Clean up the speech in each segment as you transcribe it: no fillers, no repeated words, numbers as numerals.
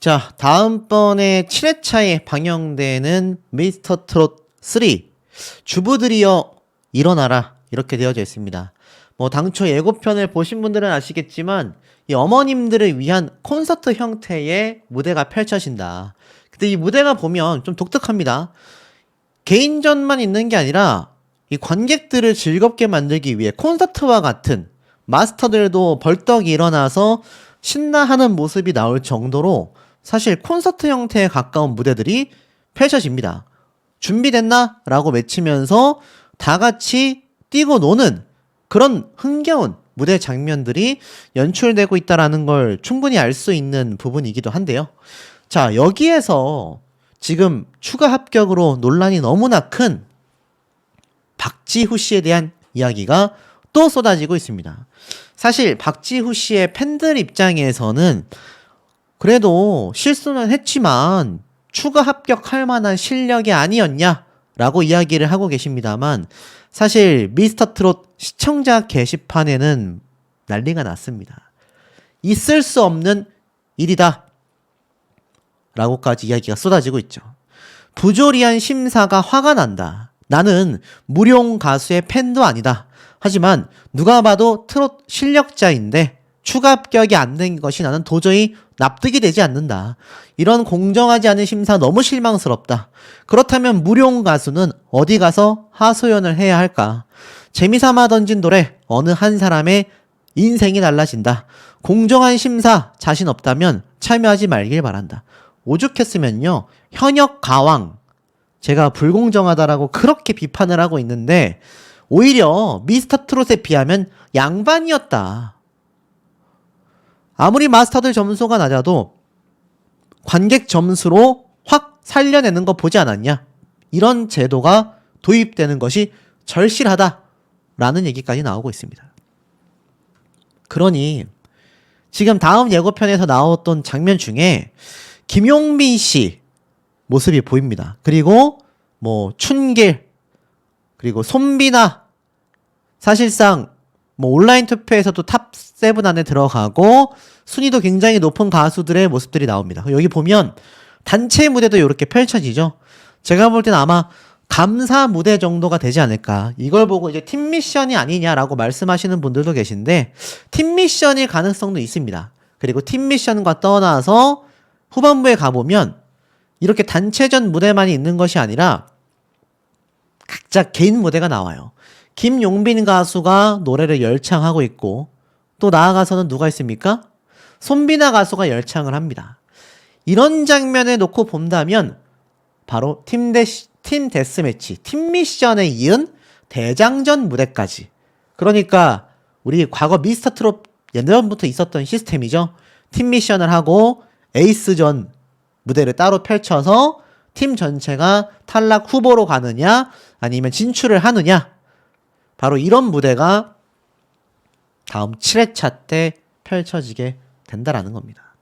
자, 다음번에 7회차에 방영되는 미스터 트롯 3 주부들이여 일어나라 이렇게 되어져 있습니다. 뭐 당초 예고편을 보신 분들은 아시겠지만 이 어머님들을 위한 콘서트 형태의 무대가 펼쳐진다. 근데 이 무대가 보면 좀 독특합니다. 개인전만 있는 게 아니라 이 관객들을 즐겁게 만들기 위해 콘서트와 같은 마스터들도 벌떡 일어나서 신나하는 모습이 나올 정도로 사실 콘서트 형태에 가까운 무대들이 펼쳐집니다. 준비됐나? 라고 외치면서 다 같이 뛰고 노는 그런 흥겨운 무대 장면들이 연출되고 있다는 걸 충분히 알 수 있는 부분이기도 한데요. 자, 여기에서 지금 추가 합격으로 논란이 너무나 큰 박지후 씨에 대한 이야기가 또 쏟아지고 있습니다. 사실 박지후 씨의 팬들 입장에서는 그래도 실수는 했지만 추가 합격할 만한 실력이 아니었냐라고 이야기를 하고 계십니다만 사실 미스터 트롯 시청자 게시판에는 난리가 났습니다. 있을 수 없는 일이다 라고까지 이야기가 쏟아지고 있죠. 부조리한 심사가 화가 난다. 나는 무용 가수의 팬도 아니다. 하지만 누가 봐도 트롯 실력자인데 추가 합격이 안 된 것이 나는 도저히 납득이 되지 않는다. 이런 공정하지 않은 심사 너무 실망스럽다. 그렇다면 무용 가수는 어디 가서 하소연을 해야 할까? 재미삼아 던진 노래 어느 한 사람의 인생이 달라진다. 공정한 심사 자신 없다면 참여하지 말길 바란다. 오죽했으면요. 현역 가왕 제가 불공정하다라고 그렇게 비판을 하고 있는데 오히려 미스터 트롯에 비하면 양반이었다. 아무리 마스터들 점수가 낮아도 관객 점수로 확 살려내는 거 보지 않았냐? 이런 제도가 도입되는 것이 절실하다라는 얘기까지 나오고 있습니다. 그러니 지금 다음 예고편에서 나왔던 장면 중에 김용민 씨 모습이 보입니다. 그리고 뭐 춘길 그리고 손비나 사실상 뭐 온라인 투표에서도 탑 7 안에 들어가고 순위도 굉장히 높은 가수들의 모습들이 나옵니다. 여기 보면 단체 무대도 이렇게 펼쳐지죠. 제가 볼 때는 아마 감사 무대 정도가 되지 않을까. 이걸 보고 이제 팀 미션이 아니냐라고 말씀하시는 분들도 계신데 팀 미션일 가능성도 있습니다. 그리고 팀 미션과 떠나서 후반부에 가보면 이렇게 단체전 무대만이 있는 것이 아니라 각자 개인 무대가 나와요. 김용빈 가수가 노래를 열창하고 있고 또 나아가서는 누가 있습니까? 손비나 가수가 열창을 합니다. 이런 장면을 놓고 본다면 바로 팀 데스매치, 팀 미션에 이은 대장전 무대까지. 그러니까 우리 과거 미스터 트롯 예전부터 있었던 시스템이죠. 팀 미션을 하고 에이스전 무대를 따로 펼쳐서 팀 전체가 탈락 후보로 가느냐 아니면 진출을 하느냐 바로 이런 무대가 다음 7회차 때 펼쳐지게 된다라는 겁니다.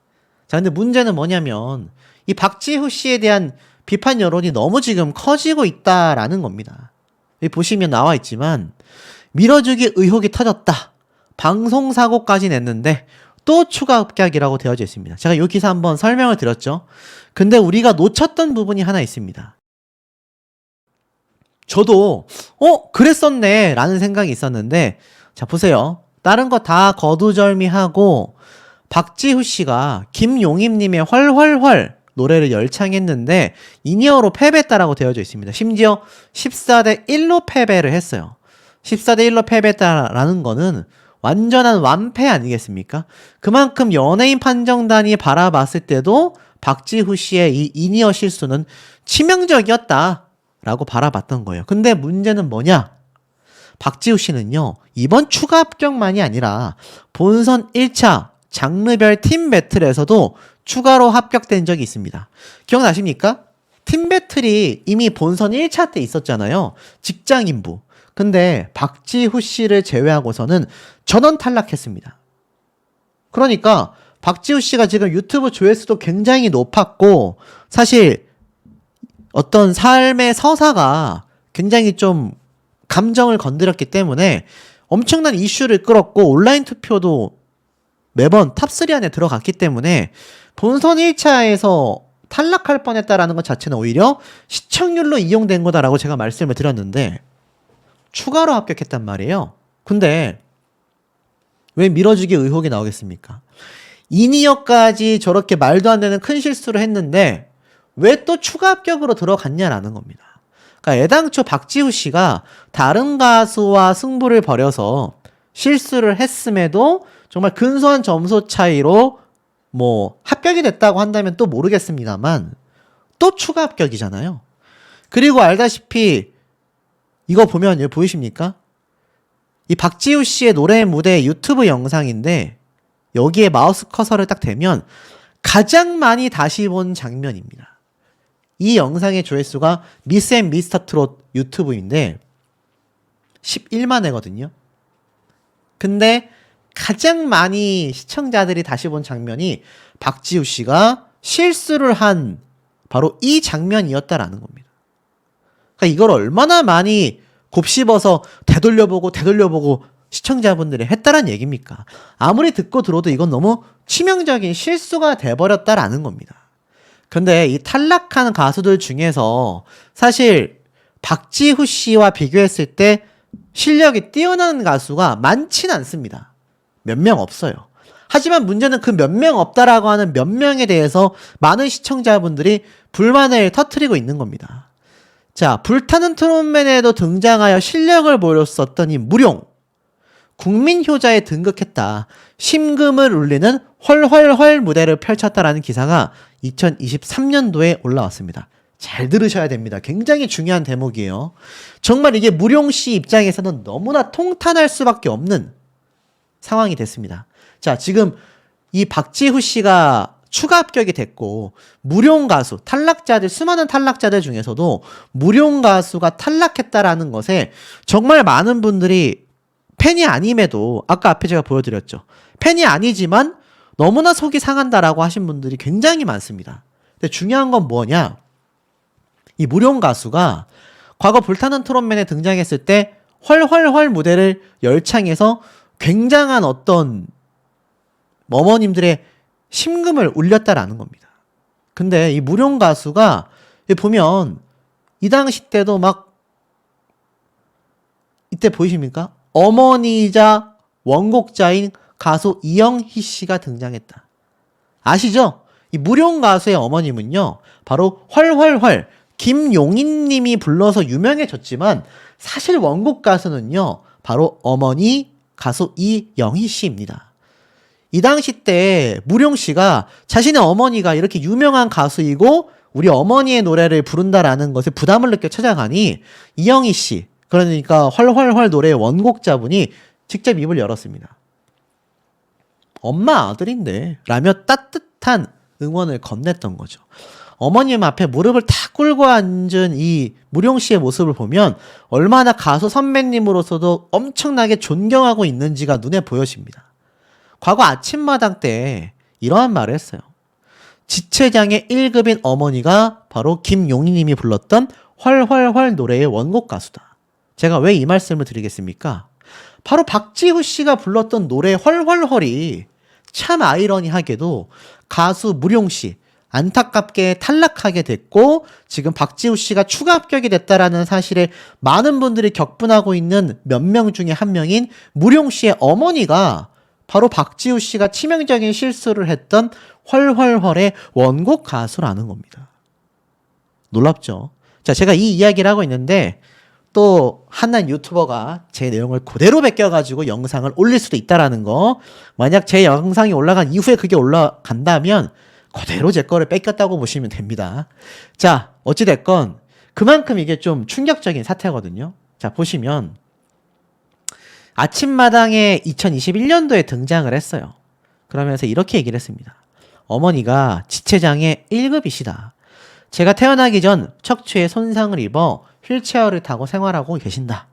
자, 근데 문제는 뭐냐면 이 박지후 씨에 대한 비판 여론이 너무 지금 커지고 있다라는 겁니다. 여기 보시면 나와 있지만 밀어주기 의혹이 터졌다. 방송사고까지 냈는데 또 추가 합격이라고 되어져 있습니다. 제가 이 기사 한번 설명을 드렸죠. 근데 우리가 놓쳤던 부분이 하나 있습니다. 저도 그랬었네 라는 생각이 있었는데 자 보세요. 다른 거 다 거두절미하고 박지후 씨가 김용임님의 헐헐헐 노래를 열창했는데 인이어로 패배했다라고 되어져 있습니다. 심지어 14대 1로 패배를 했어요. 14대 1로 패배했다라는 거는 완전한 완패 아니겠습니까? 그만큼 연예인 판정단이 바라봤을 때도 박지후 씨의 이 인이어 실수는 치명적이었다라고 바라봤던 거예요. 근데 문제는 뭐냐? 박지후 씨는요, 이번 추가 합격만이 아니라 본선 1차 장르별 팀 배틀에서도 추가로 합격된 적이 있습니다. 기억나십니까? 팀 배틀이 이미 본선 1차 때 있었잖아요. 직장인부. 근데 박지후 씨를 제외하고서는 전원 탈락했습니다. 그러니까 박지후 씨가 지금 유튜브 조회수도 굉장히 높았고 사실 어떤 삶의 서사가 굉장히 좀 감정을 건드렸기 때문에 엄청난 이슈를 끌었고 온라인 투표도 매번 탑3 안에 들어갔기 때문에 본선 1차에서 탈락할 뻔했다라는 것 자체는 오히려 시청률로 이용된 거다라고 제가 말씀을 드렸는데 추가로 합격했단 말이에요. 근데 왜 밀어주기 의혹이 나오겠습니까? 인이어까지 저렇게 말도 안 되는 큰 실수를 했는데 왜 또 추가 합격으로 들어갔냐라는 겁니다. 그러니까 애당초 박지우 씨가 다른 가수와 승부를 벌여서 실수를 했음에도 정말 근소한 점수 차이로 뭐 합격이 됐다고 한다면 또 모르겠습니다만 또 추가 합격이잖아요. 그리고 알다시피 이거 보면 여기 보이십니까? 이 박지우 씨의 노래 무대 유튜브 영상인데 여기에 마우스 커서를 딱 대면 가장 많이 다시 본 장면입니다. 이 영상의 조회수가 미스 앤 미스터 트롯 유튜브인데 11만 회거든요. 근데 가장 많이 시청자들이 다시 본 장면이 박지우 씨가 실수를 한 바로 이 장면이었다라는 겁니다. 그러니까 이걸 얼마나 많이 곱씹어서 되돌려보고 시청자분들이 했다란 얘기입니까? 아무리 듣고 들어도 이건 너무 치명적인 실수가 돼버렸다라는 겁니다. 근데 이 탈락한 가수들 중에서 사실 박지후 씨와 비교했을 때 실력이 뛰어난 가수가 많진 않습니다. 몇 명 없어요. 하지만 문제는 그 몇 명 없다라고 하는 몇 명에 대해서 많은 시청자분들이 불만을 터뜨리고 있는 겁니다. 자, 불타는 트롯맨에도 등장하여 실력을 보였었던 이 무룡. 국민효자에 등극했다. 심금을 울리는 헐헐헐 무대를 펼쳤다라는 기사가 2023년도에 올라왔습니다. 잘 들으셔야 됩니다. 굉장히 중요한 대목이에요. 정말 이게 무룡 씨 입장에서는 너무나 통탄할 수밖에 없는 상황이 됐습니다. 자, 지금 이 박지후 씨가 추가 합격이 됐고 무룡 가수, 탈락자들, 수많은 탈락자들 중에서도 무룡 가수가 탈락했다라는 것에 정말 많은 분들이 팬이 아님에도 아까 앞에 제가 보여드렸죠. 팬이 아니지만 너무나 속이 상한다라고 하신 분들이 굉장히 많습니다. 근데 중요한 건 뭐냐? 이 무룡 가수가 과거 불타는 트롯맨에 등장했을 때 헐헐헐 무대를 열창해서 굉장한 어떤 어머님들의 심금을 울렸다라는 겁니다. 근데 이 무룡 가수가 보면 이 당시 때도 막 이때 보이십니까? 어머니이자 원곡자인 가수 이영희 씨가 등장했다. 아시죠? 이 무룡 가수의 어머님은요, 바로 헐헐헐 김용인 님이 불러서 유명해졌지만 사실 원곡 가수는요, 바로 어머니 가수 이영희 씨입니다. 이 당시 때 무룡 씨가 자신의 어머니가 이렇게 유명한 가수이고 우리 어머니의 노래를 부른다라는 것에 부담을 느껴 찾아가니 이영희 씨, 그러니까 헐헐헐 노래의 원곡자분이 직접 입을 열었습니다. 엄마 아들인데 라며 따뜻한 응원을 건넸던 거죠. 어머님 앞에 무릎을 탁 꿇고 앉은 이 무룡 씨의 모습을 보면 얼마나 가수 선배님으로서도 엄청나게 존경하고 있는지가 눈에 보여집니다. 과거 아침마당 때 이러한 말을 했어요. 지체장의 1급인 어머니가 바로 김용희님이 불렀던 헐헐헐 노래의 원곡 가수다. 제가 왜 이 말씀을 드리겠습니까? 바로 박지후 씨가 불렀던 노래 헐헐헐이 참 아이러니하게도 가수 무룡 씨 안타깝게 탈락하게 됐고 지금 박지후 씨가 추가 합격이 됐다라는 사실에 많은 분들이 격분하고 있는 몇 명 중에 한 명인 무룡 씨의 어머니가 바로 박지후 씨가 치명적인 실수를 했던 헐헐헐의 원곡 가수라는 겁니다. 놀랍죠? 자, 제가 이 이야기를 하고 있는데 또 한난 유튜버가 제 내용을 그대로 베껴가지고 영상을 올릴 수도 있다라는 거. 만약 제 영상이 올라간 이후에 그게 올라간다면 그대로 제 거를 뺏겼다고 보시면 됩니다. 자, 어찌됐건 그만큼 이게 좀 충격적인 사태거든요. 자, 보시면 아침마당에 2021년도에 등장을 했어요. 그러면서 이렇게 얘기를 했습니다. 어머니가 지체장애 1급이시다. 제가 태어나기 전 척추에 손상을 입어 휠체어를 타고 생활하고 계신다.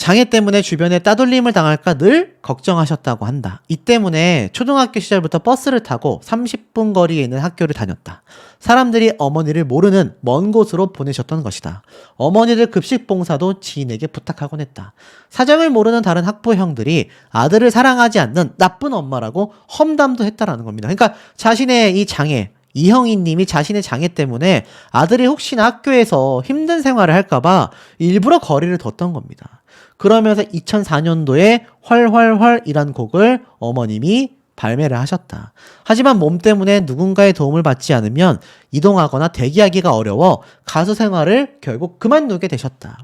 장애 때문에 주변에 따돌림을 당할까 늘 걱정하셨다고 한다. 이 때문에 초등학교 시절부터 버스를 타고 30분 거리에 있는 학교를 다녔다. 사람들이 어머니를 모르는 먼 곳으로 보내셨던 것이다. 어머니들 급식 봉사도 지인에게 부탁하곤 했다. 사정을 모르는 다른 학부 형들이 아들을 사랑하지 않는 나쁜 엄마라고 험담도 했다라는 겁니다. 그러니까 자신의 이 장애, 이형희 님이 자신의 장애 때문에 아들이 혹시나 학교에서 힘든 생활을 할까봐 일부러 거리를 뒀던 겁니다. 그러면서 2004년도에 활활활이란 곡을 어머님이 발매를 하셨다. 하지만 몸 때문에 누군가의 도움을 받지 않으면 이동하거나 대기하기가 어려워 가수 생활을 결국 그만두게 되셨다.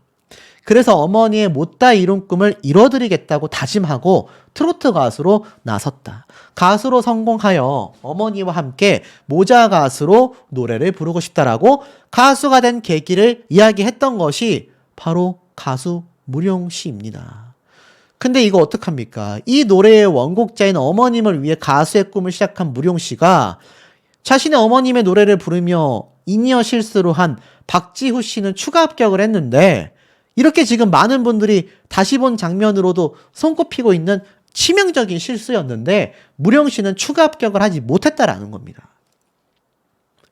그래서 어머니의 못다 이룬 꿈을 이뤄드리겠다고 다짐하고 트로트 가수로 나섰다. 가수로 성공하여 어머니와 함께 모자 가수로 노래를 부르고 싶다라고 가수가 된 계기를 이야기했던 것이 바로 가수 무룡 씨입니다. 근데 이거 어떡합니까? 이 노래의 원곡자인 어머님을 위해 가수의 꿈을 시작한 무룡 씨가 자신의 어머님의 노래를 부르며 인이어 실수로 한 박지후 씨는 추가 합격을 했는데 이렇게 지금 많은 분들이 다시 본 장면으로도 손꼽히고 있는 치명적인 실수였는데 무룡 씨는 추가 합격을 하지 못했다라는 겁니다.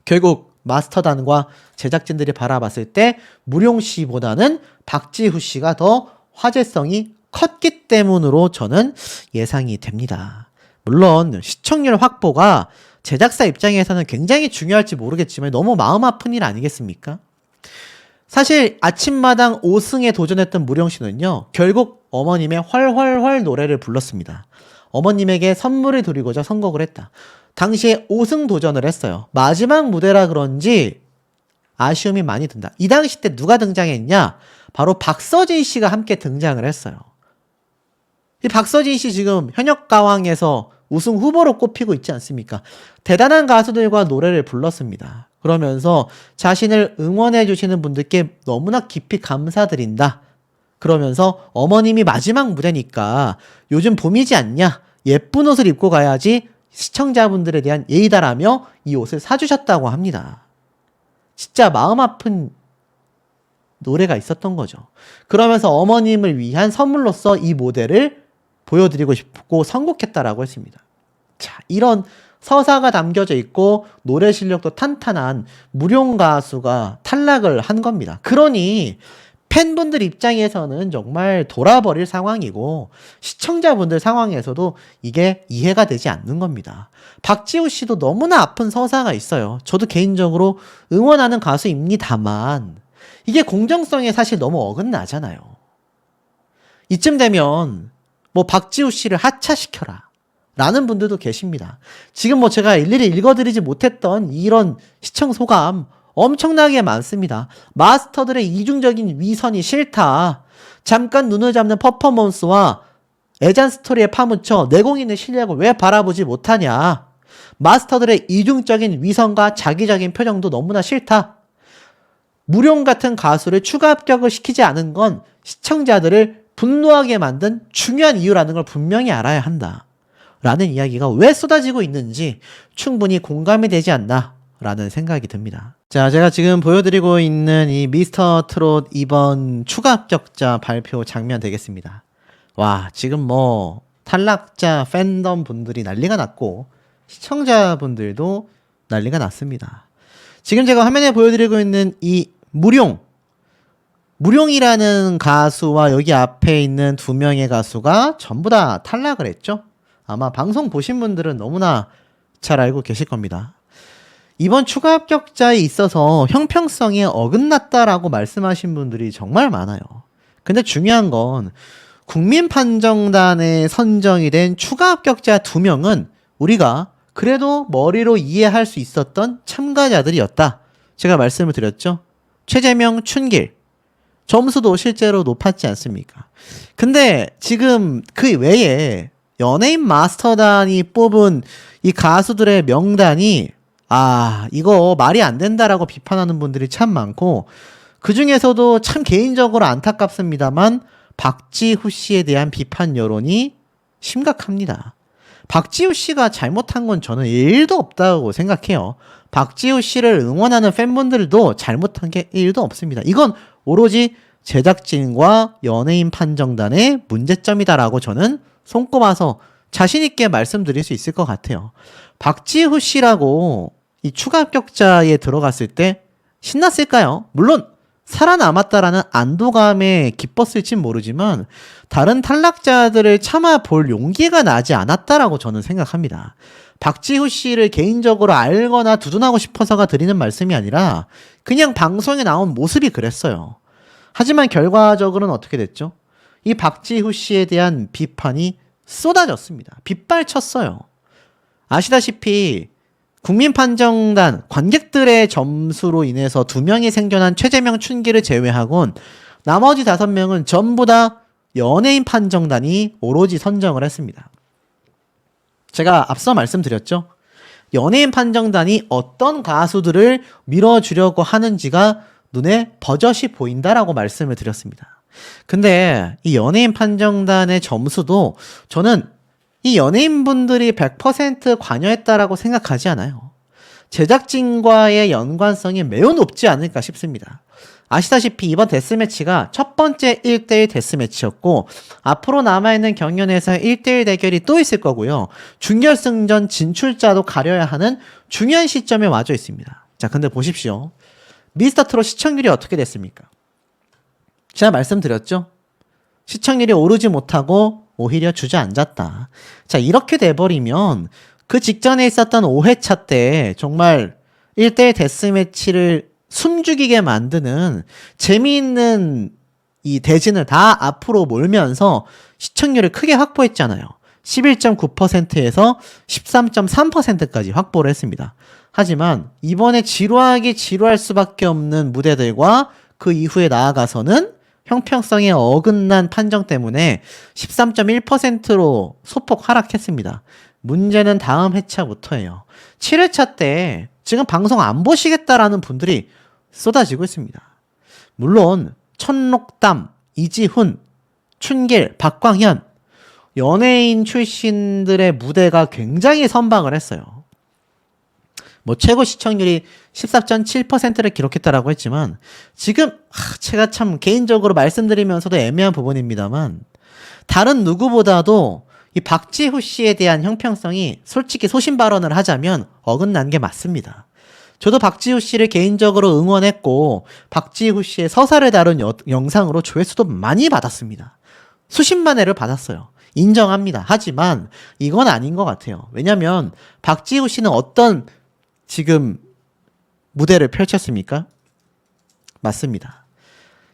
결국 마스터단과 제작진들이 바라봤을 때 무룡 씨보다는 박지후 씨가 더 화제성이 컸기 때문으로 저는 예상이 됩니다. 물론 시청률 확보가 제작사 입장에서는 굉장히 중요할지 모르겠지만 너무 마음 아픈 일 아니겠습니까? 사실 아침마당 5승에 도전했던 무룡 씨는요, 결국 어머님의 활활활 노래를 불렀습니다. 어머님에게 선물을 드리고자 선곡을 했다. 당시에 5승 도전을 했어요. 마지막 무대라 그런지 아쉬움이 많이 든다. 이 당시 때 누가 등장했냐? 바로 박서진 씨가 함께 등장을 했어요. 이 박서진 씨 지금 현역가왕에서 우승 후보로 꼽히고 있지 않습니까? 대단한 가수들과 노래를 불렀습니다. 그러면서 자신을 응원해 주시는 분들께 너무나 깊이 감사드린다. 그러면서 어머님이 마지막 무대니까 요즘 봄이지 않냐? 예쁜 옷을 입고 가야지 시청자분들에 대한 예의다라며 이 옷을 사주셨다고 합니다. 진짜 마음 아픈 노래가 있었던 거죠. 그러면서 어머님을 위한 선물로서 이 모델을 보여드리고 싶고 선곡했다라고 했습니다. 자, 이런 서사가 담겨져 있고 노래 실력도 탄탄한 무룡 가수가 탈락을 한 겁니다. 그러니 팬분들 입장에서는 정말 돌아버릴 상황이고 시청자분들 상황에서도 이게 이해가 되지 않는 겁니다. 박지우 씨도 너무나 아픈 서사가 있어요. 저도 개인적으로 응원하는 가수입니다만 이게 공정성에 사실 너무 어긋나잖아요. 이쯤 되면 뭐 박지우 씨를 하차시켜라 라는 분들도 계십니다. 지금 뭐 제가 일일이 읽어드리지 못했던 이런 시청 소감 엄청나게 많습니다. 마스터들의 이중적인 위선이 싫다. 잠깐 눈을 잡는 퍼포먼스와 애잔 스토리에 파묻혀 내공인의 실력을 왜 바라보지 못하냐. 마스터들의 이중적인 위선과 자기적인 표정도 너무나 싫다. 무룡 같은 가수를 추가 합격을 시키지 않은 건 시청자들을 분노하게 만든 중요한 이유라는 걸 분명히 알아야 한다. 라는 이야기가 왜 쏟아지고 있는지 충분히 공감이 되지 않나 라는 생각이 듭니다. 자, 제가 지금 보여드리고 있는 이 미스터 트롯 이번 추가 합격자 발표 장면 되겠습니다. 와, 지금 뭐 탈락자 팬덤 분들이 난리가 났고 시청자분들도 난리가 났습니다. 지금 제가 화면에 보여드리고 있는 이 무룡이라는 가수와 여기 앞에 있는 두 명의 가수가 전부 다 탈락을 했죠. 아마 방송 보신 분들은 너무나 잘 알고 계실 겁니다. 이번 추가 합격자에 있어서 형평성에 어긋났다라고 말씀하신 분들이 정말 많아요. 근데 중요한 건 국민판정단에 선정이 된 추가 합격자 2명은 우리가 그래도 머리로 이해할 수 있었던 참가자들이었다. 제가 말씀을 드렸죠. 최재명, 춘길. 점수도 실제로 높았지 않습니까? 근데 지금 그 외에 연예인 마스터단이 뽑은 이 가수들의 명단이 이거 말이 안 된다라고 비판하는 분들이 참 많고 그 중에서도 참 개인적으로 안타깝습니다만 박지후 씨에 대한 비판 여론이 심각합니다. 박지후 씨가 잘못한 건 저는 1도 없다고 생각해요. 박지후 씨를 응원하는 팬분들도 잘못한 게 1도 없습니다. 이건 오로지 제작진과 연예인 판정단의 문제점이다라고 저는 손꼽아서 자신있게 말씀드릴 수 있을 것 같아요. 박지후 씨라고 이 추가 합격자에 들어갔을 때 신났을까요? 물론 살아남았다라는 안도감에 기뻤을진 모르지만 다른 탈락자들을 참아 볼 용기가 나지 않았다라고 저는 생각합니다. 박지후 씨를 개인적으로 알거나 두둔하고 싶어서가 드리는 말씀이 아니라 그냥 방송에 나온 모습이 그랬어요. 하지만 결과적으로는 어떻게 됐죠? 이 박지후 씨에 대한 비판이 쏟아졌습니다. 빗발쳤어요. 아시다시피 국민판정단 관객들의 점수로 인해서 2명이 생존한 최재명 춘기를 제외하곤 나머지 5명은 전부 다 연예인 판정단이 오로지 선정을 했습니다. 제가 앞서 말씀드렸죠. 연예인 판정단이 어떤 가수들을 밀어주려고 하는지가 눈에 버젓이 보인다라고 말씀을 드렸습니다. 근데 이 연예인 판정단의 점수도 저는 이 연예인분들이 100% 관여했다라고 생각하지 않아요. 제작진과의 연관성이 매우 높지 않을까 싶습니다. 아시다시피 이번 데스매치가 첫 번째 1대1 데스매치였고 앞으로 남아있는 경연에서 1대1 대결이 또 있을 거고요. 준결승전 진출자도 가려야 하는 중요한 시점에 와져 있습니다. 자, 근데 보십시오. 미스터트롯 시청률이 어떻게 됐습니까? 제가 말씀드렸죠? 시청률이 오르지 못하고 오히려 주저앉았다. 자, 이렇게 돼버리면 그 직전에 있었던 5회차 때 정말 1대1 데스매치를 숨죽이게 만드는 재미있는 이 대진을 다 앞으로 몰면서 시청률을 크게 확보했잖아요. 11.9%에서 13.3%까지 확보를 했습니다. 하지만 이번에 지루할 수밖에 없는 무대들과 그 이후에 나아가서는 형평성에 어긋난 판정 때문에 13.1%로 소폭 하락했습니다. 문제는 다음 회차부터예요. 7회차 때 지금 방송 안 보시겠다라는 분들이 쏟아지고 있습니다. 물론 천록담, 이지훈, 춘길, 박광현 연예인 출신들의 무대가 굉장히 선방을 했어요. 뭐 최고 시청률이 14.7%를 기록했다라고 했지만 지금 제가 참 개인적으로 말씀드리면서도 애매한 부분입니다만 다른 누구보다도 이 박지후 씨에 대한 형평성이 솔직히 소신 발언을 하자면 어긋난 게 맞습니다. 저도 박지후 씨를 개인적으로 응원했고 박지후 씨의 서사를 다룬 영상으로 조회수도 많이 받았습니다. 수십만 회를 받았어요. 인정합니다. 하지만 이건 아닌 것 같아요. 왜냐면 박지후 씨는 어떤 지금 무대를 펼쳤습니까? 맞습니다.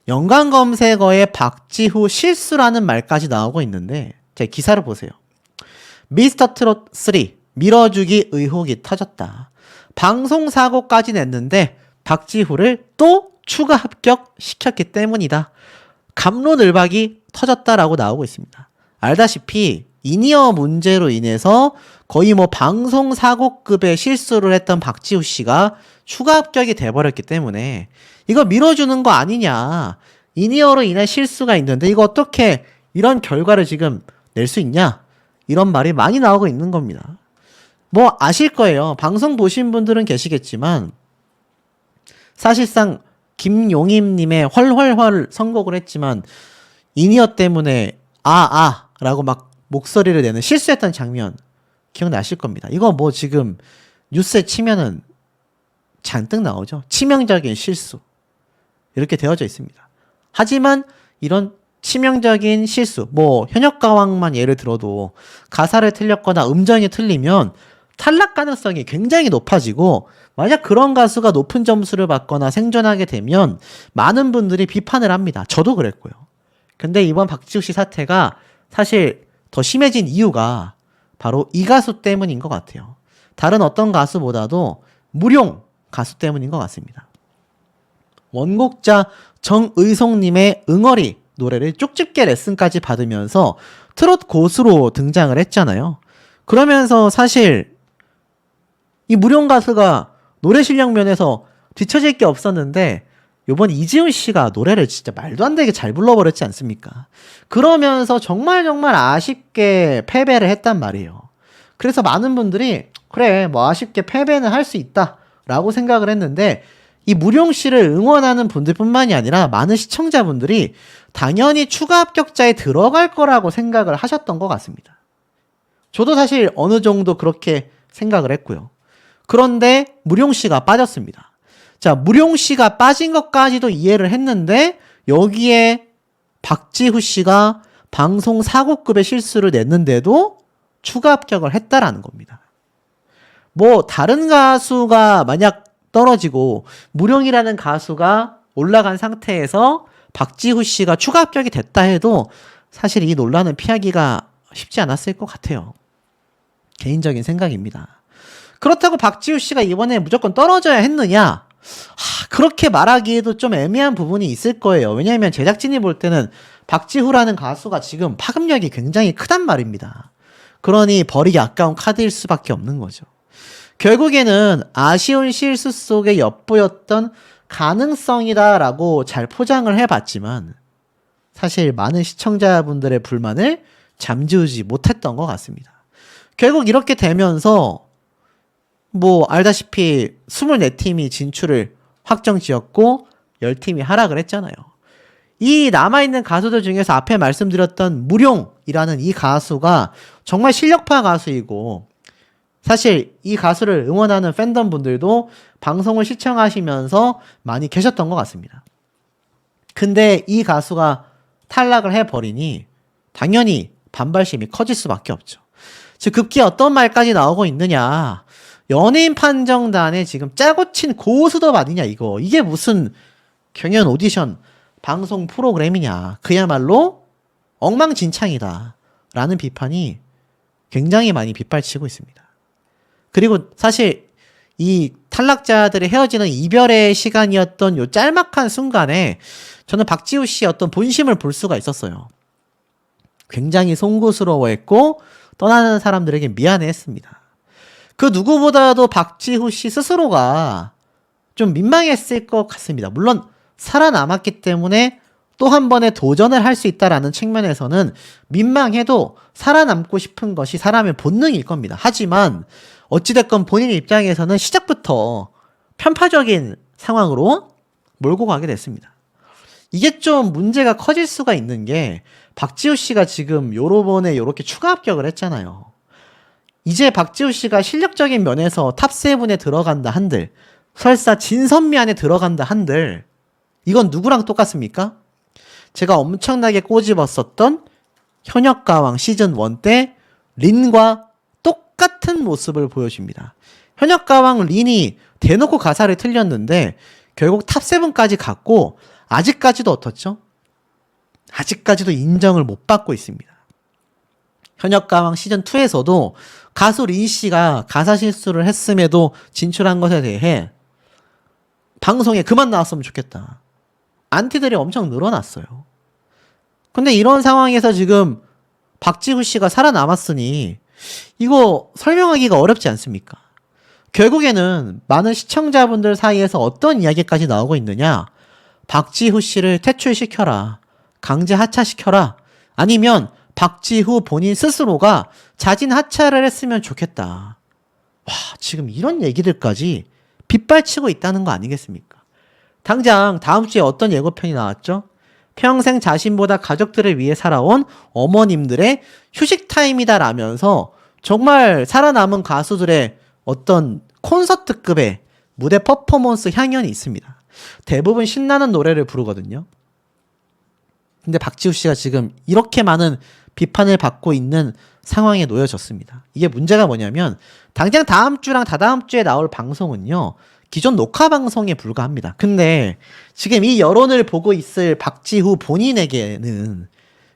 연관 검색어에 박지후 실수라는 말까지 나오고 있는데 제 기사를 보세요. 미스터트롯 3 밀어주기 의혹이 터졌다. 방송사고까지 냈는데 박지후를 또 추가 합격시켰기 때문이다. 갑론을박이 터졌다라고 나오고 있습니다. 알다시피 인이어 문제로 인해서 거의 뭐 방송사고급의 실수를 했던 박지후 씨가 추가 합격이 돼버렸기 때문에 이거 밀어주는 거 아니냐. 인이어로 인한 실수가 있는데 이거 어떻게 이런 결과를 지금 낼 수 있냐. 이런 말이 많이 나오고 있는 겁니다. 뭐 아실 거예요. 방송 보신 분들은 계시겠지만 사실상 김용임님의 헐헐헐 선곡을 했지만 인이어 때문에 라고 막 목소리를 내는 실수했던 장면 기억나실 겁니다. 이거 뭐 지금 뉴스에 치면은 잔뜩 나오죠. 치명적인 실수 이렇게 되어져 있습니다. 하지만 이런 치명적인 실수, 뭐 현역가왕만 예를 들어도 가사를 틀렸거나 음정이 틀리면 탈락 가능성이 굉장히 높아지고 만약 그런 가수가 높은 점수를 받거나 생존하게 되면 많은 분들이 비판을 합니다. 저도 그랬고요. 근데 이번 박지후 씨 사태가 사실 더 심해진 이유가 바로 이 가수 때문인 것 같아요. 다른 어떤 가수보다도 무룡 가수 때문인 것 같습니다. 원곡자 정의송님의 응어리 노래를 쪽집게 레슨까지 받으면서 트롯 고수로 등장을 했잖아요. 그러면서 사실 이 무룡 가수가 노래 실력 면에서 뒤처질 게 없었는데 요번 이지훈 씨가 노래를 진짜 말도 안 되게 잘 불러버렸지 않습니까? 그러면서 정말 아쉽게 패배를 했단 말이에요. 그래서 많은 분들이 그래 뭐 아쉽게 패배는 할 수 있다 라고 생각을 했는데 이 무룡 씨를 응원하는 분들뿐만이 아니라 많은 시청자분들이 당연히 추가 합격자에 들어갈 거라고 생각을 하셨던 것 같습니다. 저도 사실 어느 정도 그렇게 생각을 했고요. 그런데 무룡 씨가 빠졌습니다. 자, 무룡 씨가 빠진 것까지도 이해를 했는데 여기에 박지후 씨가 방송 사고급의 실수를 냈는데도 추가 합격을 했다라는 겁니다. 뭐 다른 가수가 만약 떨어지고 무룡이라는 가수가 올라간 상태에서 박지후 씨가 추가 합격이 됐다 해도 사실 이 논란은 피하기가 쉽지 않았을 것 같아요. 개인적인 생각입니다. 그렇다고 박지후 씨가 이번에 무조건 떨어져야 했느냐? 그렇게 말하기에도 좀 애매한 부분이 있을 거예요. 왜냐하면 제작진이 볼 때는 박지후라는 가수가 지금 파급력이 굉장히 크단 말입니다. 그러니 버리기 아까운 카드일 수밖에 없는 거죠. 결국에는 아쉬운 실수 속에 엿보였던 가능성이다라고 잘 포장을 해봤지만 사실 많은 시청자분들의 불만을 잠재우지 못했던 것 같습니다. 결국 이렇게 되면서 뭐 알다시피 24팀이 진출을 확정 지었고 10팀이 하락을 했잖아요. 이 남아있는 가수들 중에서 앞에 말씀드렸던 무룡이라는 이 가수가 정말 실력파 가수이고 사실 이 가수를 응원하는 팬덤 분들도 방송을 시청하시면서 많이 계셨던 것 같습니다. 근데 이 가수가 탈락을 해버리니 당연히 반발심이 커질 수밖에 없죠. 즉 급기에 어떤 말까지 나오고 있느냐. 연예인 판정단에 지금 짜고 친 고수업 아니냐 이거. 이게 무슨 경연 오디션 방송 프로그램이냐. 그야말로 엉망진창이다 라는 비판이 굉장히 많이 빗발치고 있습니다. 그리고 사실 이 탈락자들의 헤어지는 이별의 시간이었던 요 짤막한 순간에 저는 박지후 씨의 어떤 본심을 볼 수가 있었어요. 굉장히 송구스러워했고 떠나는 사람들에게 미안해했습니다. 그 누구보다도 박지후 씨 스스로가 좀 민망했을 것 같습니다. 물론 살아남았기 때문에 또 한 번의 도전을 할 수 있다라는 측면에서는 민망해도 살아남고 싶은 것이 사람의 본능일 겁니다. 하지만 어찌됐건 본인 입장에서는 시작부터 편파적인 상황으로 몰고 가게 됐습니다. 이게 좀 문제가 커질 수가 있는 게 박지후 씨가 지금 요번에 요렇게 추가 합격을 했잖아요. 이제 박지후 씨가 실력적인 면에서 탑7에 들어간다 한들 설사 진선미 안에 들어간다 한들 이건 누구랑 똑같습니까? 제가 엄청나게 꼬집었었던 현역가왕 시즌1 때 린과 똑같은 모습을 보여줍니다. 현역가왕 린이 대놓고 가사를 틀렸는데 결국 탑7까지 갔고 아직까지도 어떻죠? 아직까지도 인정을 못 받고 있습니다. 현역가왕 시즌2에서도 가수 린씨가 가사 실수를 했음에도 진출한 것에 대해 방송에 그만 나왔으면 좋겠다. 안티들이 엄청 늘어났어요. 근데 이런 상황에서 지금 박지후 씨가 살아남았으니 이거 설명하기가 어렵지 않습니까? 결국에는 많은 시청자분들 사이에서 어떤 이야기까지 나오고 있느냐? 박지후 씨를 퇴출시켜라. 강제 하차시켜라. 아니면 박지후 본인 스스로가 자진 하차를 했으면 좋겠다. 와, 지금 이런 얘기들까지 빗발치고 있다는 거 아니겠습니까? 당장 다음 주에 어떤 예고편이 나왔죠? 평생 자신보다 가족들을 위해 살아온 어머님들의 휴식 타임이다라면서 정말 살아남은 가수들의 어떤 콘서트급의 무대 퍼포먼스 향연이 있습니다. 대부분 신나는 노래를 부르거든요. 근데 박지후 씨가 지금 이렇게 많은 비판을 받고 있는 상황에 놓여졌습니다. 이게 문제가 뭐냐면 당장 다음 주랑 다다음 주에 나올 방송은요. 기존 녹화 방송에 불과합니다. 근데 지금 이 여론을 보고 있을 박지후 본인에게는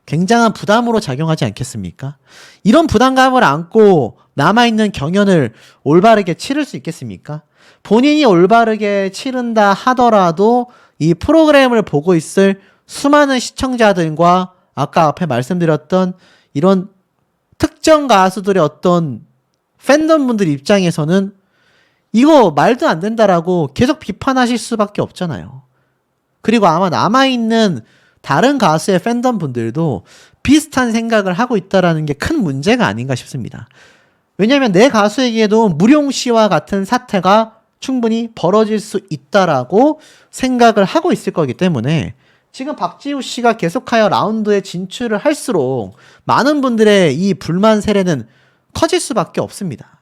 굉장한 부담으로 작용하지 않겠습니까? 이런 부담감을 안고 남아있는 경연을 올바르게 치를 수 있겠습니까? 본인이 올바르게 치른다 하더라도 이 프로그램을 보고 있을 수많은 시청자들과 아까 앞에 말씀드렸던 이런 특정 가수들의 어떤 팬덤분들 입장에서는 이거 말도 안 된다라고 계속 비판하실 수밖에 없잖아요. 그리고 아마 남아있는 다른 가수의 팬덤분들도 비슷한 생각을 하고 있다라는 게 큰 문제가 아닌가 싶습니다. 왜냐하면 내 가수에게도 무룡 씨와 같은 사태가 충분히 벌어질 수 있다라고 생각을 하고 있을 거기 때문에 지금 박지우 씨가 계속하여 라운드에 진출을 할수록 많은 분들의 이 불만 세례는 커질 수밖에 없습니다.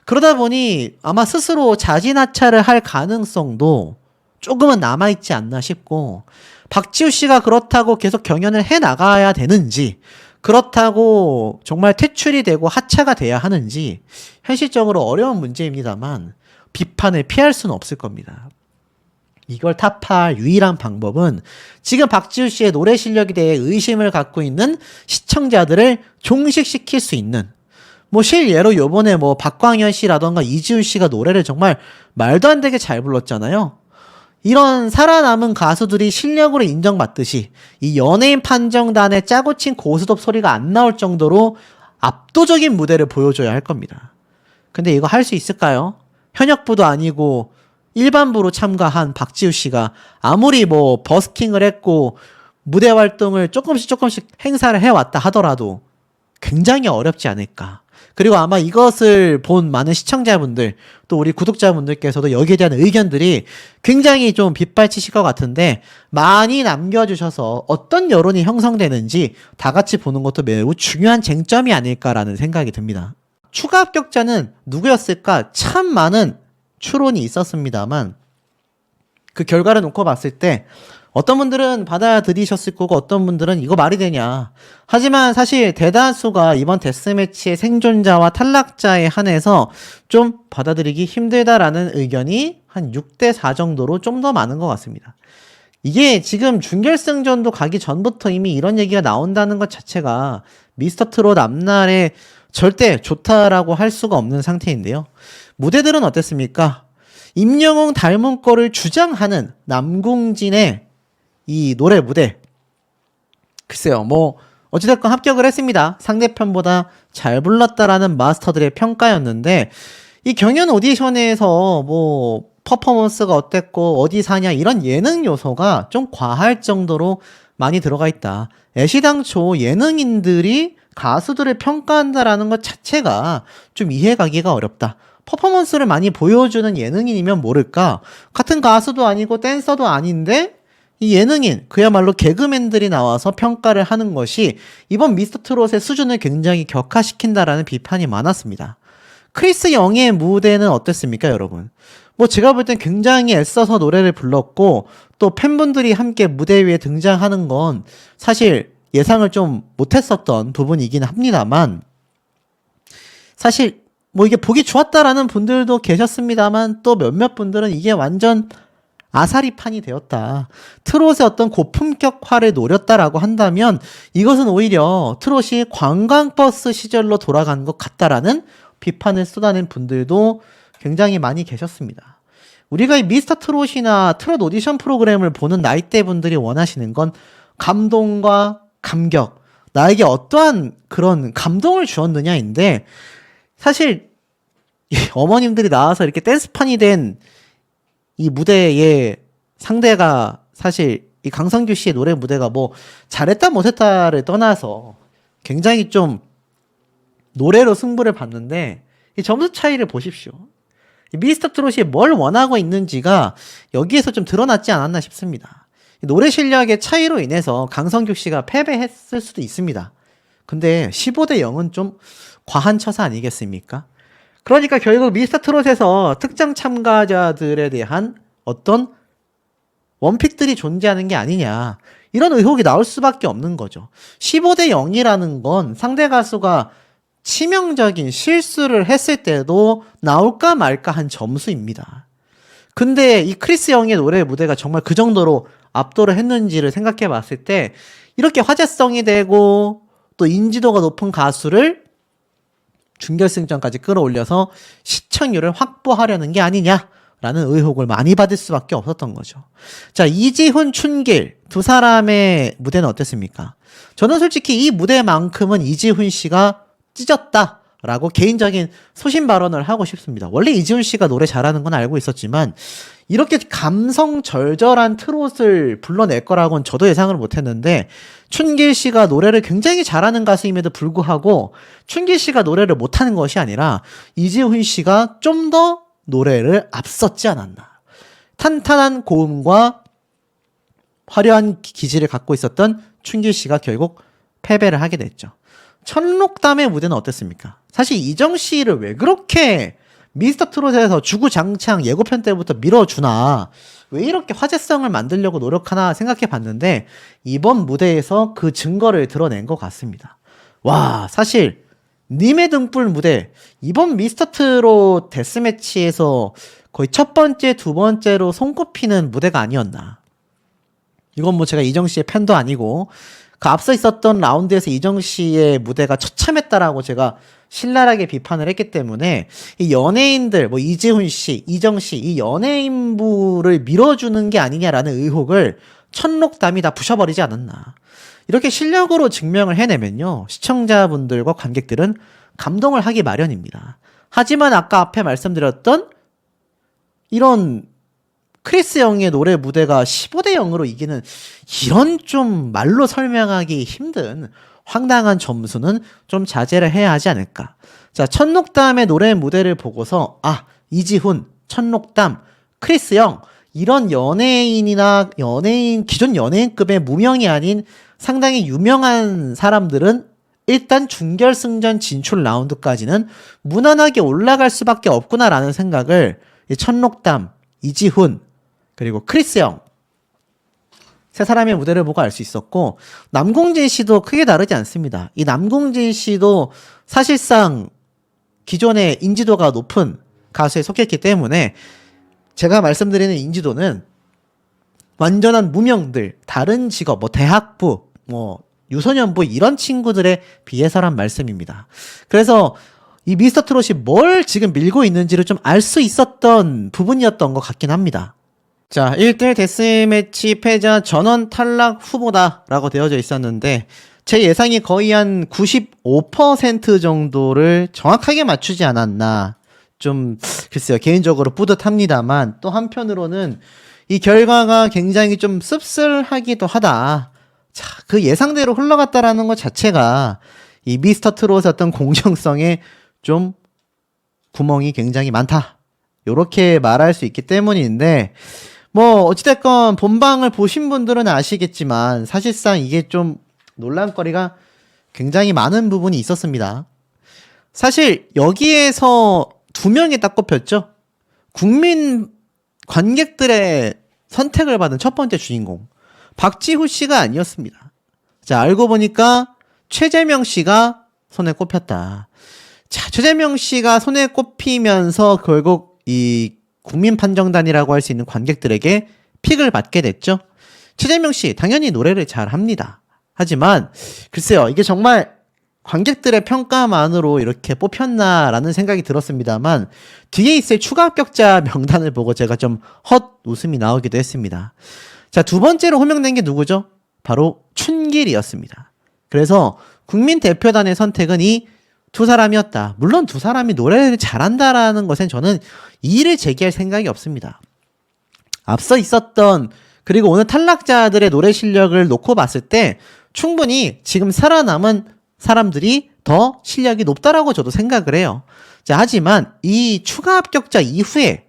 그러다 보니 아마 스스로 자진하차를 할 가능성도 조금은 남아있지 않나 싶고, 박지우 씨가 그렇다고 계속 경연을 해 나가야 되는지, 그렇다고 정말 퇴출이 되고 하차가 돼야 하는지 현실적으로 어려운 문제입니다만 비판을 피할 수는 없을 겁니다. 이걸 타파할 유일한 방법은 지금 박지우 씨의 노래 실력에 대해 의심을 갖고 있는 시청자들을 종식시킬 수 있는, 뭐 실예로 요번에 뭐 박광현 씨라던가 이지훈 씨가 노래를 정말 말도 안 되게 잘 불렀잖아요. 이런 살아남은 가수들이 실력으로 인정받듯이 이 연예인 판정단의 짜고 친 고스톱 소리가 안 나올 정도로 압도적인 무대를 보여줘야 할 겁니다. 근데 이거 할 수 있을까요? 현역부도 아니고 일반부로 참가한 박지우 씨가 아무리 뭐 버스킹을 했고 무대 활동을 조금씩 행사를 해왔다 하더라도 굉장히 어렵지 않을까. 그리고 아마 이것을 본 많은 시청자분들, 또 우리 구독자분들께서도 여기에 대한 의견들이 굉장히 좀 빗발치실 것 같은데 많이 남겨주셔서 어떤 여론이 형성되는지 다 같이 보는 것도 매우 중요한 쟁점이 아닐까라는 생각이 듭니다. 추가 합격자는 누구였을까? 참 많은 추론이 있었습니다만 그 결과를 놓고 봤을 때 어떤 분들은 받아들이셨을 거고 어떤 분들은 이거 말이 되냐. 하지만 사실 대다수가 이번 데스매치의 생존자와 탈락자에 한해서 좀 받아들이기 힘들다라는 의견이 한 6대4 정도로 좀 더 많은 것 같습니다. 이게 지금 준결승전도 가기 전부터 이미 이런 얘기가 나온다는 것 자체가 미스터트롯 앞날에 절대 좋다라고 할 수가 없는 상태인데요. 무대들은 어땠습니까? 임영웅 닮은 거를 주장하는 남궁진의 이 노래 무대, 글쎄요, 뭐 어찌됐건 합격을 했습니다. 상대편보다 잘 불렀다라는 마스터들의 평가였는데 이 경연 오디션에서 뭐 퍼포먼스가 어땠고 어디 사냐 이런 예능 요소가 좀 과할 정도로 많이 들어가 있다. 애시당초 예능인들이 가수들을 평가한다라는 것 자체가 좀 이해가기가 어렵다. 퍼포먼스를 많이 보여주는 예능인이면 모를까, 같은 가수도 아니고 댄서도 아닌데 이 예능인, 그야말로 개그맨들이 나와서 평가를 하는 것이 이번 미스터트롯의 수준을 굉장히 격하시킨다라는 비판이 많았습니다. 크리스 영의 무대는 어땠습니까, 여러분? 뭐 제가 볼 땐 굉장히 애써서 노래를 불렀고 또 팬분들이 함께 무대 위에 등장하는 건 사실 예상을 좀 못했었던 부분이긴 합니다만, 사실 뭐 이게 보기 좋았다라는 분들도 계셨습니다만 또 몇몇 분들은 이게 완전 아사리판이 되었다, 트롯의 어떤 고품격화를 노렸다라고 한다면 이것은 오히려 트롯이 관광버스 시절로 돌아간 것 같다라는 비판을 쏟아낸 분들도 굉장히 많이 계셨습니다. 우리가 이 미스터트롯이나 트롯 오디션 프로그램을 보는 나이대 분들이 원하시는 건 감동과 감격, 나에게 어떠한 그런 감동을 주었느냐인데, 사실 어머님들이 나와서 이렇게 댄스판이 된 이 무대의 상대가 사실 이 강성규 씨의 노래 무대가 뭐 잘했다 못했다를 떠나서 굉장히 좀 노래로 승부를 봤는데 이 점수 차이를 보십시오. 이 미스터트롯이 뭘 원하고 있는지가 여기에서 좀 드러났지 않았나 싶습니다. 노래 실력의 차이로 인해서 강성규 씨가 패배했을 수도 있습니다. 근데 15대 0은 좀 과한 처사 아니겠습니까? 그러니까 결국 미스터트롯에서 특정 참가자들에 대한 어떤 원픽들이 존재하는 게 아니냐, 이런 의혹이 나올 수밖에 없는 거죠. 15대 0이라는 건 상대 가수가 치명적인 실수를 했을 때도 나올까 말까 한 점수입니다. 근데 이 크리스 영의 노래 무대가 정말 그 정도로 압도를 했는지를 생각해 봤을 때 이렇게 화제성이 되고 또 인지도가 높은 가수를 준결승전까지 끌어올려서 시청률을 확보하려는 게 아니냐라는 의혹을 많이 받을 수밖에 없었던 거죠. 자, 이지훈, 춘길 두 사람의 무대는 어땠습니까? 저는 솔직히 이 무대만큼은 이지훈 씨가 찢었다라고 개인적인 소신 발언을 하고 싶습니다. 원래 이지훈 씨가 노래 잘하는 건 알고 있었지만 이렇게 감성 절절한 트롯을 불러낼 거라고는 저도 예상을 못했는데, 춘길 씨가 노래를 굉장히 잘하는 가수임에도 불구하고 춘길 씨가 노래를 못하는 것이 아니라 이지훈 씨가 좀 더 노래를 앞섰지 않았나. 탄탄한 고음과 화려한 기질을 갖고 있었던 춘길 씨가 결국 패배를 하게 됐죠. 천록담의 무대는 어땠습니까? 사실 이정 씨를 왜 그렇게 미스터 트롯에서 주구장창 예고편 때부터 밀어주나, 왜 이렇게 화제성을 만들려고 노력하나 생각해 봤는데 이번 무대에서 그 증거를 드러낸 것 같습니다. 와, 사실 님의 등불 무대, 이번 미스터 트롯 데스매치에서 거의 첫 번째, 두 번째로 손꼽히는 무대가 아니었나. 이건 뭐 제가 이정 씨의 팬도 아니고 그 앞서 있었던 라운드에서 이정 씨의 무대가 처참했다라고 제가 신랄하게 비판을 했기 때문에 이 연예인들, 뭐 이재훈 씨, 이정 씨, 이 연예인부를 밀어주는 게 아니냐라는 의혹을 천록담이 다 부셔버리지 않았나. 이렇게 실력으로 증명을 해내면요, 시청자분들과 관객들은 감동을 하기 마련입니다. 하지만 아까 앞에 말씀드렸던 이런 크리스 영의 노래 무대가 15대 0으로 이기는 이런 좀 말로 설명하기 힘든 황당한 점수는 좀 자제를 해야 하지 않을까. 자, 천록담의 노래 무대를 보고서 이지훈, 천록담, 크리스 영, 이런 기존 연예인급의 무명이 아닌 상당히 유명한 사람들은 일단 준결승전 진출 라운드까지는 무난하게 올라갈 수밖에 없구나라는 생각을 천록담, 이지훈, 그리고 크리스 영, 세 사람의 무대를 보고 알 수 있었고, 남궁진 씨도 크게 다르지 않습니다. 이 남궁진 씨도 사실상 기존의 인지도가 높은 가수에 속했기 때문에 제가 말씀드리는 인지도는 완전한 무명들, 다른 직업, 뭐 대학부, 뭐 유소년부 이런 친구들에 비해서란 말씀입니다. 그래서 이 미스터 트롯이 뭘 지금 밀고 있는지를 좀 알 수 있었던 부분이었던 것 같긴 합니다. 자, 1대1 데스매치 패자 전원 탈락 후보다라고 되어져 있었는데 제 예상이 거의 한 95% 정도를 정확하게 맞추지 않았나. 좀 글쎄요, 개인적으로 뿌듯합니다만 또 한편으로는 이 결과가 굉장히 좀 씁쓸하기도 하다. 자, 그 예상대로 흘러갔다라는 것 자체가 이 미스터 트롯의 어떤 공정성에 좀 구멍이 굉장히 많다, 요렇게 말할 수 있기 때문인데, 뭐 어찌됐건 본방을 보신 분들은 아시겠지만 사실상 이게 좀 논란거리가 굉장히 많은 부분이 있었습니다. 사실 여기에서 두 명이 딱 꼽혔죠. 국민 관객들의 선택을 받은 첫 번째 주인공 박지후 씨가 아니었습니다. 자, 알고 보니까 최재명 씨가 손에 꼽혔다. 자, 최재명 씨가 손에 꼽히면서 결국 이 국민판정단이라고 할 수 있는 관객들에게 픽을 받게 됐죠. 최재명 씨 당연히 노래를 잘 합니다. 하지만 글쎄요, 이게 정말 관객들의 평가만으로 이렇게 뽑혔나라는 생각이 들었습니다만 뒤에 있을 추가 합격자 명단을 보고 제가 좀 헛 웃음이 나오기도 했습니다. 자, 두 번째로 호명된 게 누구죠? 바로 춘길이었습니다. 그래서 국민 대표단의 선택은 이 두 사람이었다. 물론 두 사람이 노래를 잘한다라는 것엔 저는 이의를 제기할 생각이 없습니다. 앞서 있었던, 그리고 오늘 탈락자들의 노래 실력을 놓고 봤을 때 충분히 지금 살아남은 사람들이 더 실력이 높다라고 저도 생각을 해요. 자, 하지만 이 추가 합격자 이후에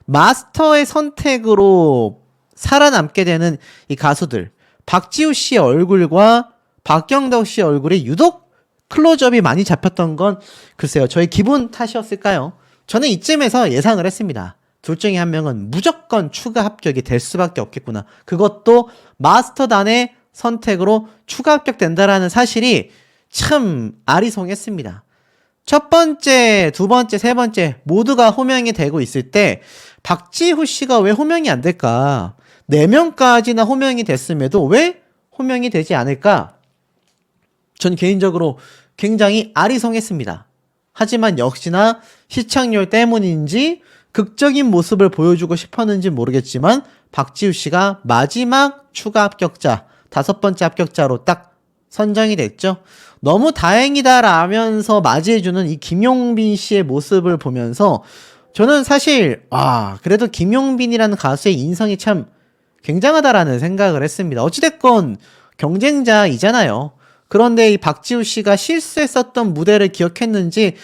마스터의 선택으로 살아남게 되는 이 가수들, 박지우 씨의 얼굴과 박경덕 씨의 얼굴이 유독 클로즈업이 많이 잡혔던 건 글쎄요, 저의 기분 탓이었을까요? 저는 이쯤에서 예상을 했습니다. 둘 중에 한 명은 무조건 추가 합격이 될 수밖에 없겠구나. 그것도 마스터단의 선택으로 추가 합격된다라는 사실이 참 아리송했습니다. 첫 번째, 두 번째, 세 번째 모두가 호명이 되고 있을 때 박지후 씨가 왜 호명이 안 될까? 4명까지나 호명이 됐음에도 왜 호명이 되지 않을까? 전 개인적으로 굉장히 아리송했습니다. 하지만 역시나 시청률 때문인지 극적인 모습을 보여주고 싶었는지 모르겠지만 박지우 씨가 마지막 추가 합격자, 5번째 합격자로 딱 선정이 됐죠. 너무 다행이다 라면서 맞이해주는 이 김용빈 씨의 모습을 보면서 저는 사실 그래도 김용빈이라는 가수의 인성이 참 굉장하다라는 생각을 했습니다. 어찌됐건 경쟁자이잖아요. 그런데 이 박지우 씨가 실수했었던 무대를 기억했는지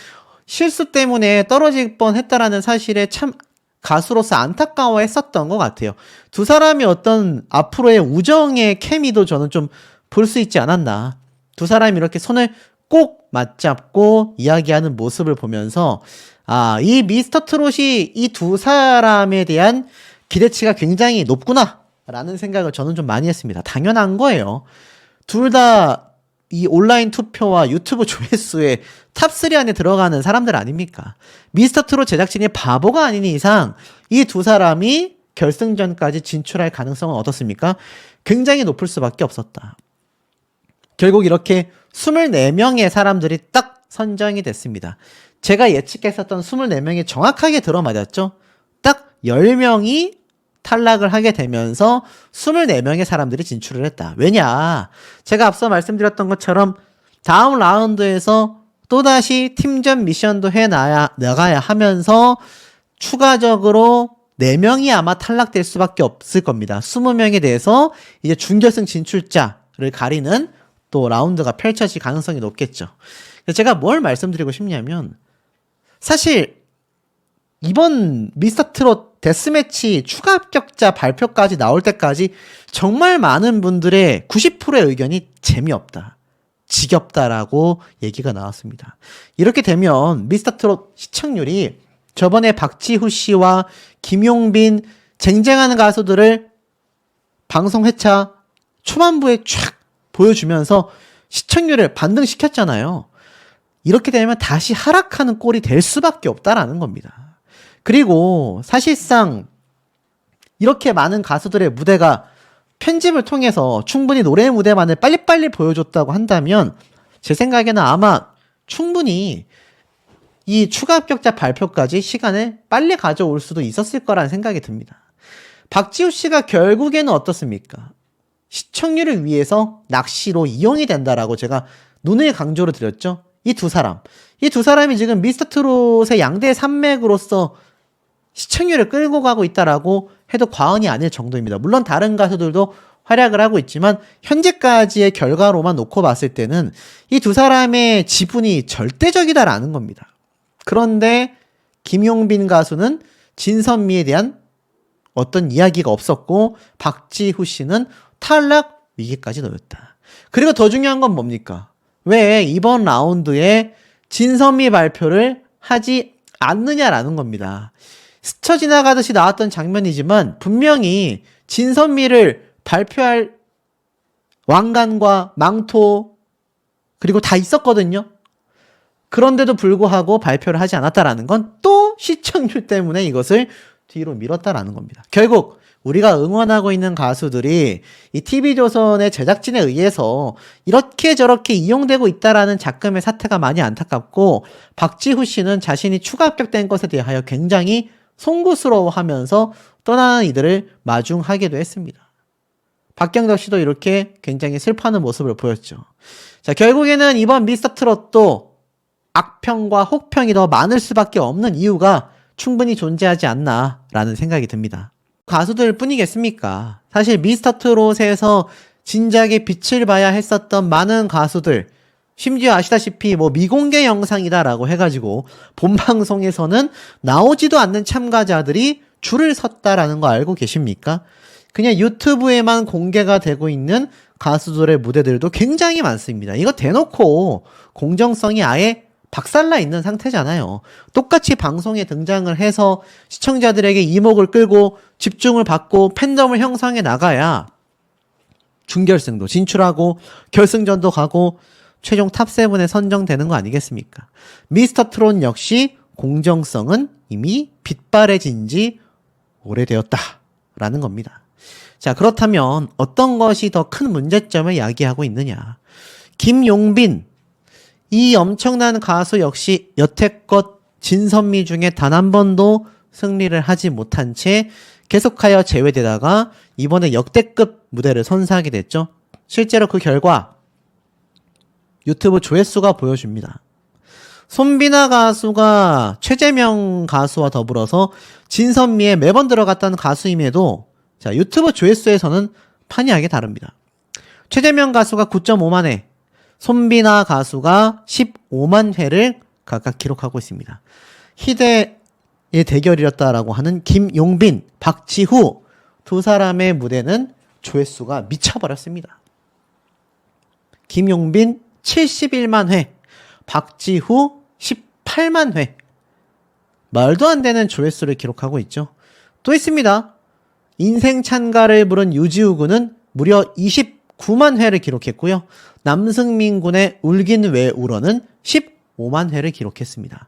실수 때문에 떨어질 뻔했다라는 사실에 참 가수로서 안타까워했었던 것 같아요. 두 사람이 어떤 앞으로의 우정의 케미도 저는 좀 볼 수 있지 않았나. 두 사람이 이렇게 손을 꼭 맞잡고 이야기하는 모습을 보면서 이 미스터 트롯이 이 두 사람에 대한 기대치가 굉장히 높구나 라는 생각을 저는 좀 많이 했습니다. 당연한 거예요. 둘 다 이 온라인 투표와 유튜브 조회수에 탑3 안에 들어가는 사람들 아닙니까? 미스터 트롯 제작진이 바보가 아닌 이상 이 두 사람이 결승전까지 진출할 가능성은 어떻습니까? 굉장히 높을 수밖에 없었다. 결국 이렇게 24명의 사람들이 딱 선정이 됐습니다. 제가 예측했었던 24명이 정확하게 들어맞았죠? 딱 10명이 탈락을 하게 되면서 24명의 사람들이 진출을 했다. 왜냐? 제가 앞서 말씀드렸던 것처럼 다음 라운드에서 또다시 팀전 미션도 나가야 하면서 추가적으로 4명이 아마 탈락될 수밖에 없을 겁니다. 20명에 대해서 이제 준결승 진출자를 가리는 또 라운드가 펼쳐질 가능성이 높겠죠. 제가 뭘 말씀드리고 싶냐면 사실 이번 미스터 트롯 데스매치 추가 합격자 발표까지 나올 때까지 정말 많은 분들의 90%의 의견이 재미없다, 지겹다라고 얘기가 나왔습니다. 이렇게 되면 미스터 트롯 시청률이 저번에 박지후 씨와 김용빈 쟁쟁하는 가수들을 방송 회차 초반부에 촥 보여주면서 시청률을 반등시켰잖아요. 이렇게 되면 다시 하락하는 꼴이 될 수밖에 없다라는 겁니다. 그리고 사실상 이렇게 많은 가수들의 무대가 편집을 통해서 충분히 노래의 무대만을 빨리빨리 보여줬다고 한다면 제 생각에는 아마 충분히 이 추가 합격자 발표까지 시간을 빨리 가져올 수도 있었을 거라는 생각이 듭니다. 박지우 씨가 결국에는 어떻습니까? 시청률을 위해서 낚시로 이용이 된다라고 제가 눈을 강조를 드렸죠. 이 두 사람이 지금 미스터 트롯의 양대 산맥으로서 시청률을 끌고 가고 있다라고 해도 과언이 아닐 정도입니다. 물론 다른 가수들도 활약을 하고 있지만 현재까지의 결과로만 놓고 봤을 때는 이 두 사람의 지분이 절대적이다라는 겁니다. 그런데 김용빈 가수는 진선미에 대한 어떤 이야기가 없었고 박지후 씨는 탈락 위기까지 놓였다. 그리고 더 중요한 건 뭡니까? 왜 이번 라운드에 진선미 발표를 하지 않느냐라는 겁니다. 스쳐 지나가듯이 나왔던 장면이지만 분명히 진선미를 발표할 왕관과 망토 그리고 다 있었거든요. 그런데도 불구하고 발표를 하지 않았다라는 건 또 시청률 때문에 이것을 뒤로 미뤘다라는 겁니다. 결국 우리가 응원하고 있는 가수들이 이 TV조선의 제작진에 의해서 이렇게 저렇게 이용되고 있다라는 작금의 사태가 많이 안타깝고 박지후 씨는 자신이 추가 합격된 것에 대하여 굉장히 송구스러워하면서 떠나는 이들을 마중하기도 했습니다. 박경덕 씨도 이렇게 굉장히 슬퍼하는 모습을 보였죠. 자, 결국에는 이번 미스터 트롯도 악평과 혹평이 더 많을 수밖에 없는 이유가 충분히 존재하지 않나라는 생각이 듭니다. 가수들 뿐이겠습니까? 사실 미스터 트롯에서 진작에 빛을 봐야 했었던 많은 가수들, 심지어 아시다시피 미공개 영상이다라고 해가지고 본방송에서는 나오지도 않는 참가자들이 줄을 섰다라는 거 알고 계십니까? 그냥 유튜브에만 공개가 되고 있는 가수들의 무대들도 굉장히 많습니다. 이거 대놓고 공정성이 아예 박살나 있는 상태잖아요. 똑같이 방송에 등장을 해서 시청자들에게 이목을 끌고 집중을 받고 팬덤을 형성해 나가야 준결승도 진출하고 결승전도 가고 최종 탑7에 선정되는 거 아니겠습니까? 미스터 트롯 역시 공정성은 이미 빗바래진 지 오래되었다라는 겁니다. 자, 그렇다면 어떤 것이 더 큰 문제점을 야기하고 있느냐? 김용빈, 이 엄청난 가수 역시 여태껏 진선미 중에 단 한 번도 승리를 하지 못한 채 계속하여 제외되다가 이번에 역대급 무대를 선사하게 됐죠. 실제로 그 결과 유튜브 조회수가 보여줍니다. 손비나 가수가 최재명 가수와 더불어서 진선미에 매번 들어갔던 가수임에도 자, 유튜브 조회수에서는 판이하게 다릅니다. 최재명 가수가 9.5만 회, 손비나 가수가 15만 회를 각각 기록하고 있습니다. 희대의 대결이었다라고 하는 김용빈, 박지후 두 사람의 무대는 조회수가 미쳐버렸습니다. 김용빈 71만 회, 박지후 18만 회. 말도 안 되는 조회수를 기록하고 있죠. 또 있습니다. 인생 찬가를 부른 유지우 군은 무려 29만 회를 기록했고요. 남승민 군의 울긴 왜 울어는 15만 회를 기록했습니다.